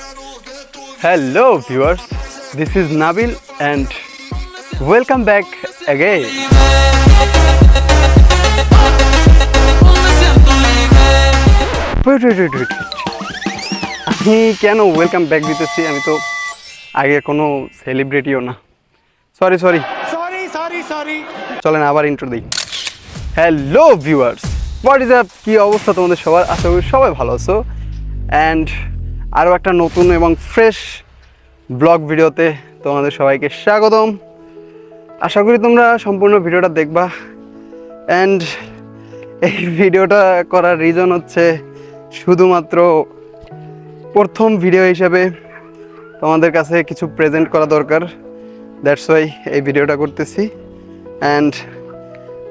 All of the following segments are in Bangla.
Hello viewers, this is Nabil and welcome back again. Wait. আমি কেন ওয়েলকাম ব্যাক দিতেছি? আমি তো আগে কোনো সেলিব্রিটিও না। সরি চলেন আবার ইন্ট্রো দিই। Hello viewers, what is up? কী অবস্থা তোমাদের সবার? আশা করি সবাই ভালো আছো। অ্যান্ড আরও একটা নতুন এবং ফ্রেশ ব্লগ ভিডিওতে তোমাদের সবাইকে স্বাগতম। আশা করি তোমরা সম্পূর্ণ ভিডিওটা দেখবা। অ্যান্ড এই ভিডিওটা করার রিজন হচ্ছে শুধুমাত্র প্রথম ভিডিও হিসেবে তোমাদের কাছে কিছু প্রেজেন্ট করা দরকার। দ্যাটস ওয়াই এই ভিডিওটা করতেছি। অ্যান্ড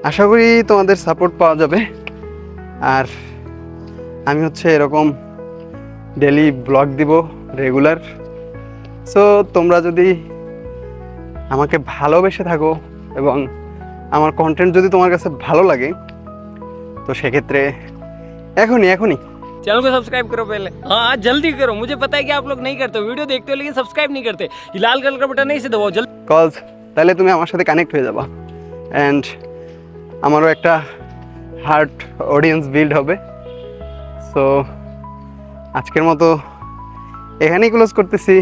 আশা করি তোমাদের সাপোর্ট পাওয়া যাবে। আর আমি হচ্ছে এরকম ডেলি ব্লগ দিব রেগুলার। সো তোমরা যদি আমাকে ভালোবেসে থাকো এবং আমার কন্টেন্ট যদি তোমার কাছে ভালো লাগে, তো সেক্ষেত্রে এখনই चैनल को सब्सक्राइब करो पहले। हाँ जल्दी करो, मुझे पता है कि आप लोग नहीं करते हो, वीडियो देखते हो लेकिन सब्सक्राइब नहीं करते। ये लाल कलर का बटन नहीं से दबाओ जल्दी। কজ তাহলে তুমি আমার সাথে কানেক্ট হয়ে যাবা অ্যান্ড আমারও একটা হার্ট অডিয়েন্স বিল্ড হবে। সো আজকের মতো এখানেই ক্লোজ করতেছি।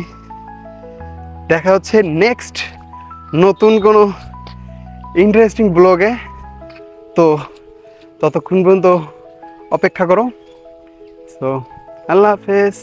দেখা হচ্ছে নেক্সট নতুন কোনো ইন্টারেস্টিং ব্লগে। তো ততক্ষণ পর্যন্ত অপেক্ষা করো। সো আল্লাহ হাফেজ।